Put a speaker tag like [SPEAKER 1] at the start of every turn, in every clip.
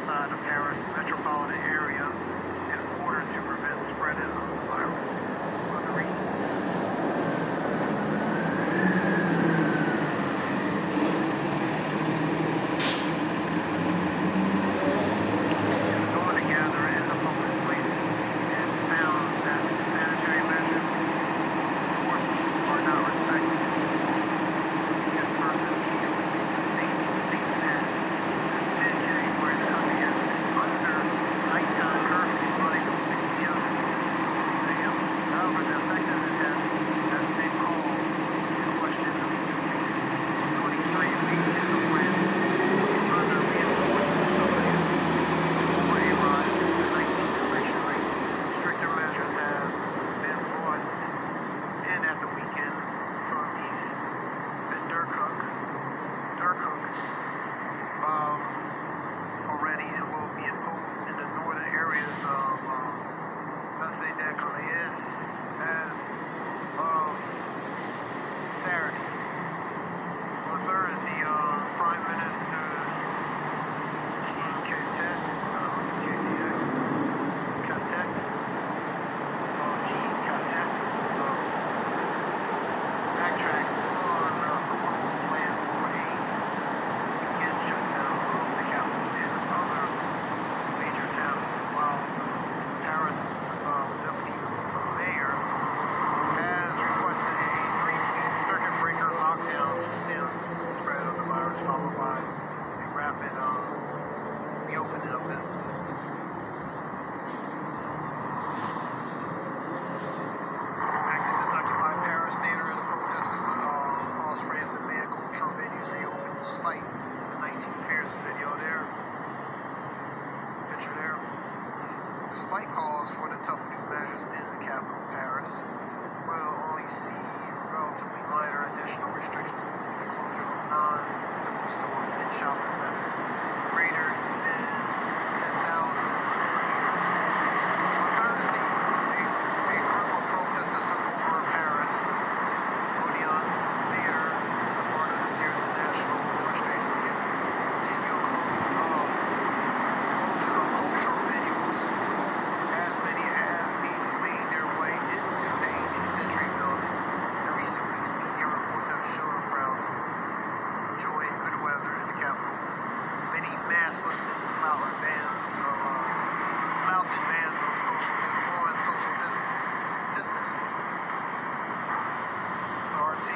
[SPEAKER 1] outside the Paris metropolitan area in order to prevent spreading of the virus to other regions. During the gathering in the public places, it is found that the sanitary measures enforced are not respected. Be dispersed immediately. The statement adds, since mid-January, the country has been under nighttime curfew running from 6 p.m. to 6 until 6 a.m. However, the effectiveness has been called into question in recent weeks. 23 regions of France is under reinforced surveillance over a rise in the 19 infection rates. Stricter measures have been brought in at the weekend from Nice and Dunkirk already, and will be imposed in the northern areas of as of Saturday. On Thursday, Prime Minister Jean Castex backtracked on a proposed plan for a weekend shutdown of the capital and other major towns, while the Paris deputy mayor has requested a 3-week circuit breaker lockdown to stem the spread of the virus, followed by a rapid reopening of businesses. Activists occupy Paris Theater and the protesters across France demand cultural venues reopen despite the 19 fears video there. Picture there. Despite calls for the tough new measures in the capital, Paris will only see relatively minor additional restrictions, including the closure of non-food stores and shopping centers greater than 10,000 meters. On Thursday, a group of protesters took over Paris Odeon Theater as a part of the series of national demonstrations against the continual closures of cultural venues. As many as 80 made their way into the 18th century building. In recent weeks, media reports have shown crowds enjoying good weather in the capital. Many maskless and flouted bands of social distancing. It's RT.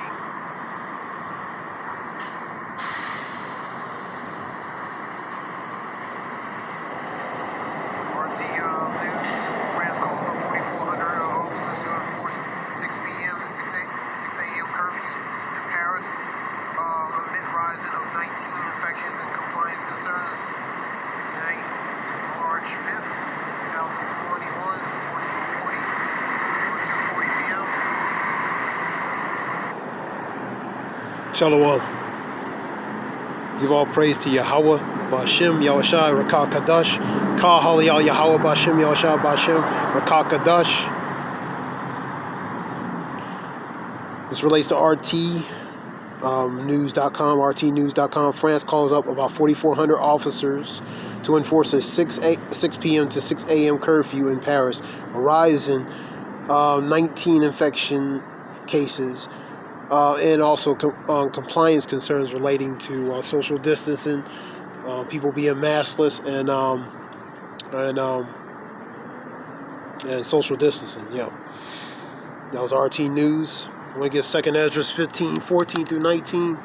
[SPEAKER 1] News. France calls on 4,400 officers to enforce 6 p.m. to 6 a.m. curfews in Paris amid rising of 19 infections and compliance concerns. Today, March 5th, 2021, 2:40 p.m.
[SPEAKER 2] Shalom. Give all praise to Yahweh, Ba'ashem, Yahushai, Rakah Kadash, Ka Haliyah Yahweh, Ba'ashem, Yahushai, Ba'ashem, Rakah Kadash. This relates to RT.news.com. RTnews.com. France calls up about 4,400 officers to enforce a 6 p.m. to 6 a.m. curfew in Paris, arising 19 infection cases. And also compliance concerns relating to social distancing, people being maskless, and social distancing. Yeah, that was RT News. I'm gonna get 2nd Esdras 15:14 through 19.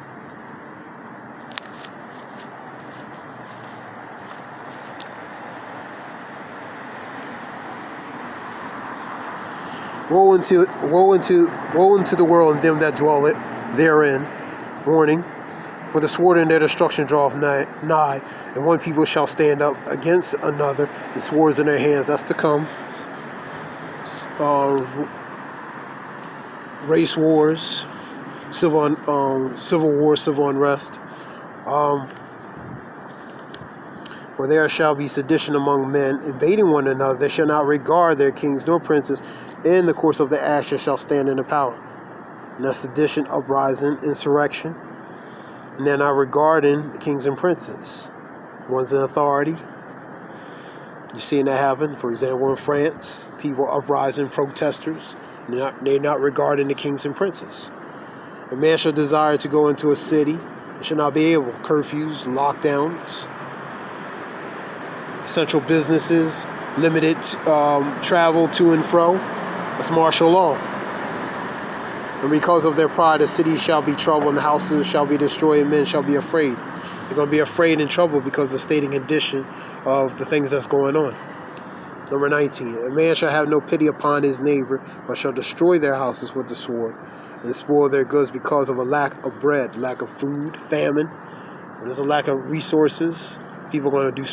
[SPEAKER 2] Woe unto the world and them that dwell therein. Warning, for the sword in their destruction draweth nigh, and one people shall stand up against another, and swords in their hands. That's to come. Race wars, civil war, civil unrest. For there shall be sedition among men, invading one another. They shall not regard their kings nor princes. In the course of the action shall stand in the power. And that's sedition, uprising, insurrection. And they're not regarding the kings and princes. One's in authority. You're seeing that happen. For example, in France, people uprising, protesters. They're not regarding the kings and princes. A man shall desire to go into a city and shall not be able. Curfews, lockdowns, essential businesses, limited travel to and fro. That's martial law. And because of their pride, the city shall be troubled, and the houses shall be destroyed, and men shall be afraid. They're going to be afraid and troubled because of the state and condition of the things that's going on. Number 19, a man shall have no pity upon his neighbor, but shall destroy their houses with the sword, and spoil their goods because of a lack of bread, lack of food, famine. When there's a lack of resources, people are going to do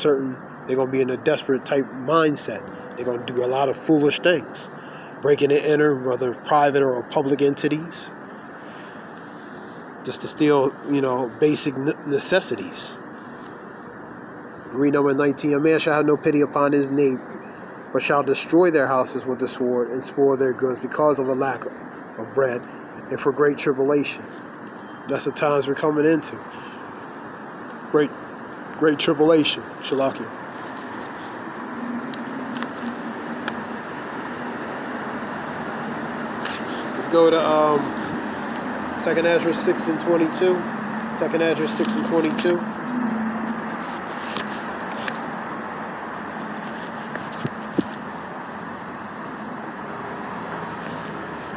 [SPEAKER 2] they're going to be in a desperate type mindset. They're going to do a lot of foolish things. Breaking and enter, whether private or public entities, just to steal, basic necessities. Read number 19. A man shall have no pity upon his neighbor, but shall destroy their houses with the sword and spoil their goods because of a lack of bread and for great tribulation. That's the times we're coming into. Great tribulation. Shalakia. Go to 2nd Ezra 6 and 22. 2nd Ezra 6 and 22.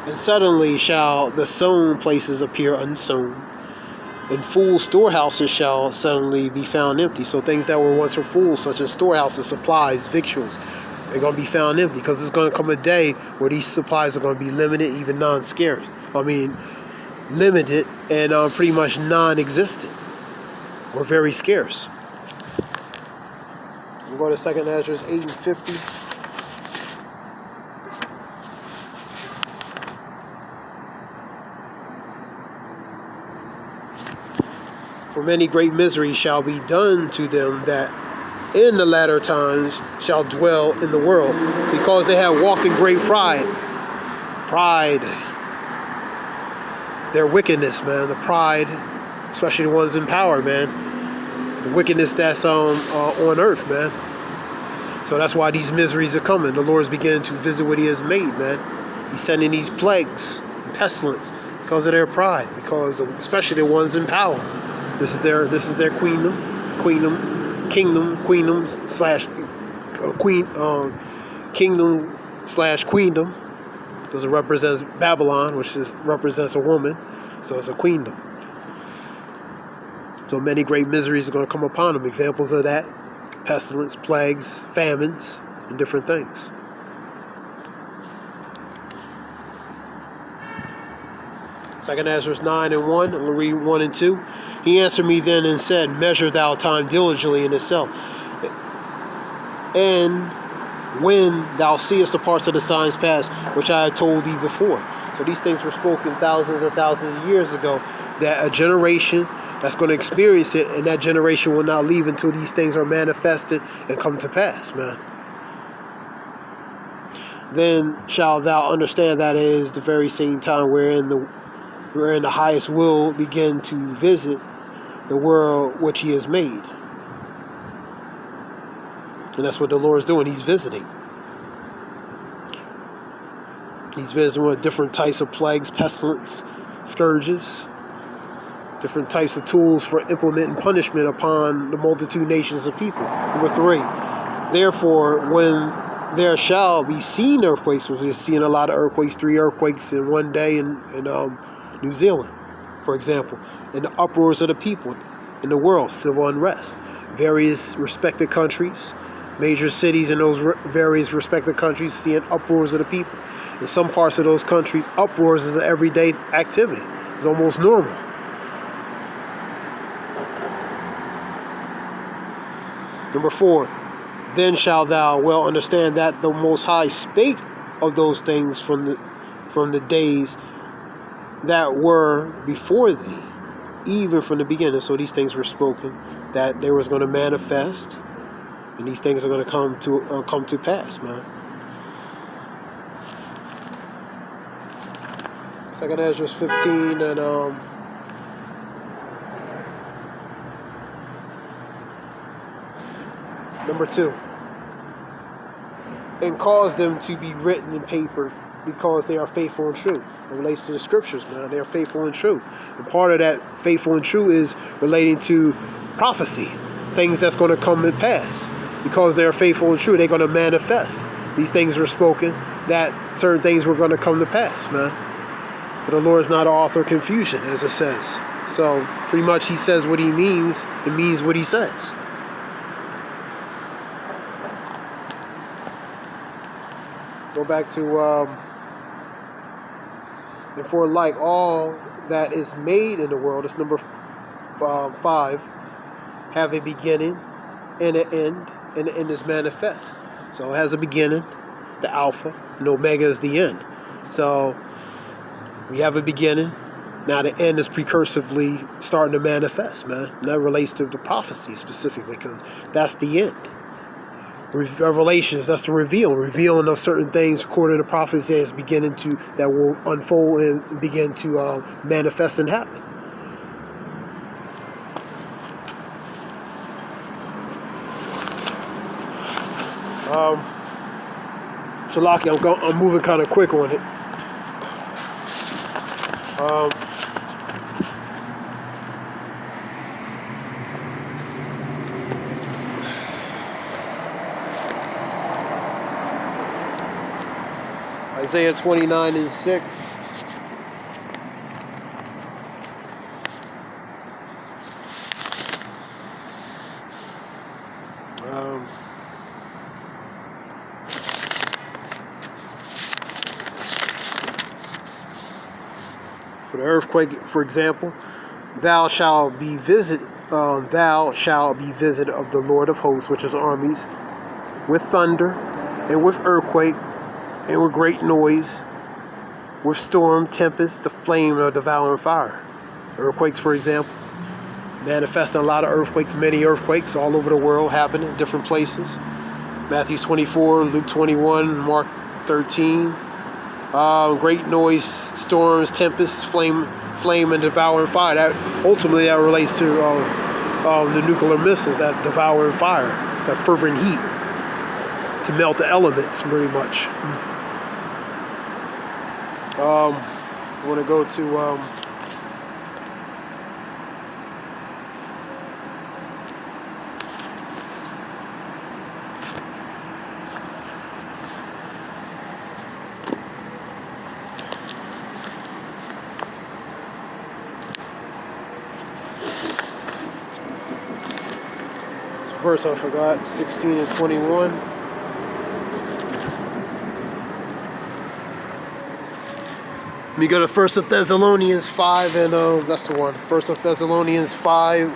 [SPEAKER 2] And suddenly shall the sown places appear unsown, and full storehouses shall suddenly be found empty. So things that were once full, such as storehouses, supplies, victuals, they're going to be found empty, because there's going to come a day where these supplies are going to be limited, even non-scarce. Limited and pretty much non-existent, or very scarce. We'll go to 2nd Ezra 8 and 50. For many great miseries shall be done to them that in the latter times shall dwell in the world, because they have walked in great pride. Their wickedness, man. The pride, especially the ones in power, man. The wickedness that's on earth, man. So that's why these miseries are coming. The Lord's beginning to visit what He has made, man. He's sending these plagues and pestilence because of their pride, especially the ones in power. This is their kingdom slash queendom, because it represents Babylon, which represents a woman, so it's a queendom. So many great miseries are going to come upon them. Examples of that: pestilence, plagues, famines, and different things. Second Ezra 9 and 1, I'm going to read 1 and 2. He answered me then and said, measure thou time diligently in itself, and when thou seest the parts of the signs past, which I had told thee before. So these things were spoken thousands and thousands of years ago, that a generation that's going to experience it, and that generation will not leave until these things are manifested and come to pass, man. Then shalt thou understand that it is the very same time wherein the highest will begin to visit the world which He has made. And that's what the Lord is doing. He's visiting. He's visiting with different types of plagues, pestilence, scourges, different types of tools for implementing punishment upon the multitude nations of people. Number 3, therefore, when there shall be seen earthquakes, we're seeing a lot of earthquakes, 3 earthquakes in one day in New Zealand, for example, and the uproars of the people in the world, civil unrest, various respected countries, major cities in those various respected countries seeing uproars of the people. In some parts of those countries, uproars is an everyday activity. It's almost normal. Number 4, then shalt thou well understand that the Most High spake of those things from the days that were before thee, even from the beginning. So these things were spoken, that they was going to manifest, and these things are going to come to pass, man. 2nd Ezra 15 and number 2. and cause them to be written in paper because they are faithful and true. It relates to the scriptures, man. They are faithful and true. And part of that faithful and true is relating to prophecy, things that's going to come and pass. Because they are faithful and true, they're going to manifest. These things are spoken, that certain things were going to come to pass, man. For the Lord is not an author of confusion, as it says. So pretty much he says what he means, and means what he says. Go back to, and for like all that is made in the world, it's number 5, have a beginning and an end, and the end is manifest. So it has a beginning, the Alpha, and Omega is the end. So we have a beginning. Now the end is precursively starting to manifest, man. And that relates to the prophecy specifically, because that's the end. Revelations, that's the revealing of certain things according to prophecy is beginning to, that will unfold and begin to manifest and happen. Shalaki, I'm moving kind of quick on it. Isaiah 29:6. For the earthquake, for example, thou shalt be visited of the Lord of hosts, which is armies, with thunder, and with earthquake, and with great noise, with storm, tempest, the flame of devouring fire. Earthquakes, for example, manifesting a lot of earthquakes, many earthquakes all over the world happening in different places. Matthew 24, Luke 21, Mark 13. Great noise, storms, tempests, flame and devouring fire. That ultimately that relates to the nuclear missiles that devouring fire, that fervent heat to melt the elements, pretty much. I want to go to verse I forgot, 16 and 21. We go to 1 Thessalonians 5, and that's the one. 1 Thessalonians 5.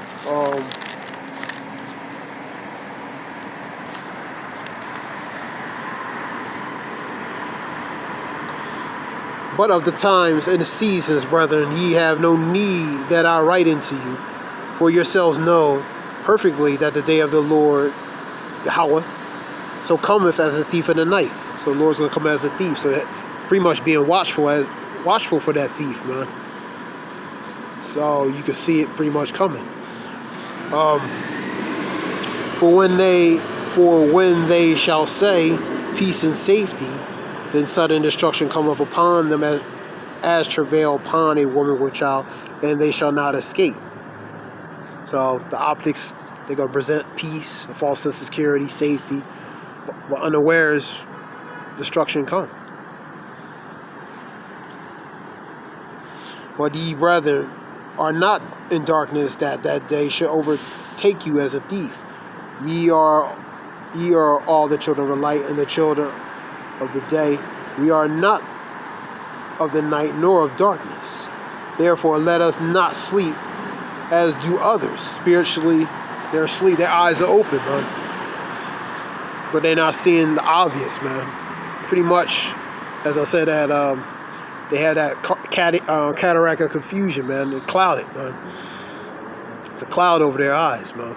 [SPEAKER 2] But of the times and the seasons, brethren, ye have no need that I write unto you, for yourselves know perfectly that the day of the Lord, Yahweh, so cometh as a thief in the night. So the Lord's going to come as a thief. So that pretty much being watchful for that thief, man. So you can see it pretty much coming. For when they shall say peace and safety, then sudden destruction cometh upon them as travail upon a woman with child, and they shall not escape. So the optics, they're going to present peace, a false sense of security, safety, but unawares, destruction come. But ye, brethren, are not in darkness, that day should overtake you as a thief. Ye are all the children of the light and the children of the day. We are not of the night nor of darkness. Therefore let us not sleep as do others. Spiritually, they're asleep. Their eyes are open, man. But they're not seeing the obvious, man. Pretty much, as I said, that they had that cataract of confusion, man. It clouded, man. It's a cloud over their eyes, man.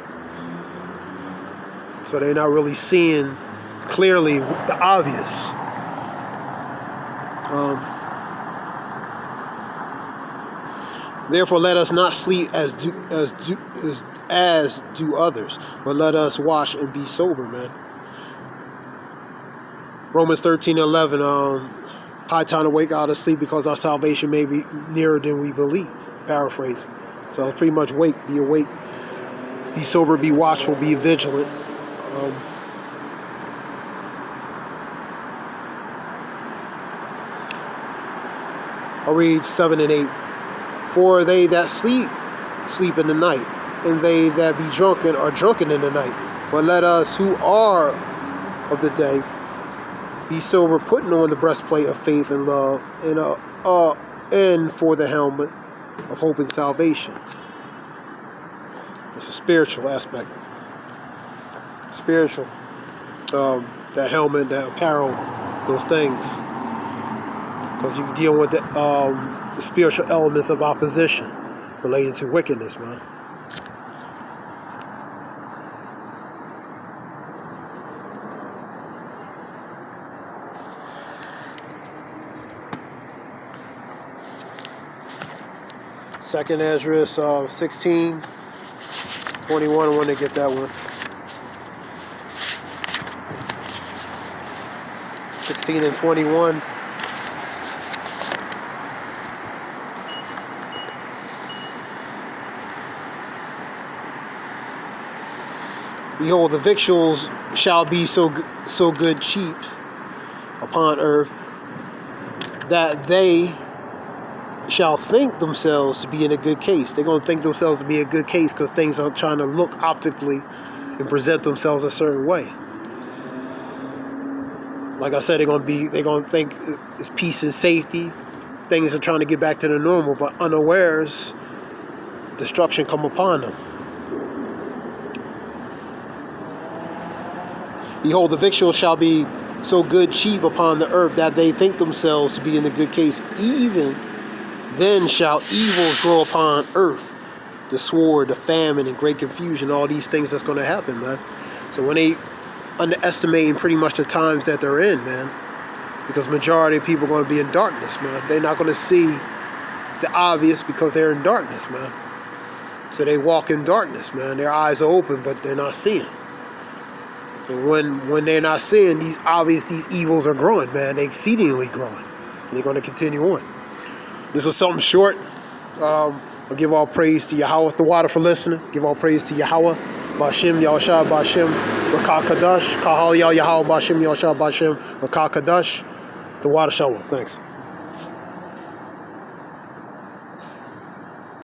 [SPEAKER 2] So they're not really seeing clearly the obvious. Therefore, let us not sleep as do others, but let us watch and be sober, man. Romans 13:11. High time to wake out of sleep because our salvation may be nearer than we believe. Paraphrasing. So pretty much wake, be awake, be sober, be watchful, be vigilant. I'll read 7 and 8. For they that sleep, sleep in the night, and they that be drunken are drunken in the night. But let us who are of the day be sober, putting on the breastplate of faith and love, and for the helmet of hope and salvation. It's a spiritual aspect. Spiritual. That helmet, that apparel, those things. Because you deal with the spiritual elements of opposition related to wickedness, man. Second Ezra 16, 21. I want to get that one. 16 and 21. Behold, the victuals shall be so good cheap upon earth, that they shall think themselves to be in a good case. They're going to think themselves to be a good case because things are trying to look optically and present themselves a certain way. Like I said, they're going to think it's peace and safety. Things are trying to get back to the normal, but unawares, destruction come upon them. Behold, the victuals shall be so good cheap upon the earth, that they think themselves to be in a good case. Even then shall evils grow upon earth, the sword, the famine, and great confusion, all these things that's going to happen, man. So when they underestimating pretty much the times that they're in, man, because majority of people are going to be in darkness, man. They're not going to see the obvious because they're in darkness, man. So they walk in darkness, man. Their eyes are open, but they're not seeing. And when they're not seeing, these evils are growing, man. They're exceedingly growing. And they're going to continue on. This was something short. I'll give all praise to Yahweh the water for listening. Give all praise to Yahweh. Bashim Yahushua Bashim Rakah Kadash. Kahal Yahweh Bashim Yahushua Bashim Rakah Kadash. The water shalom. Thanks.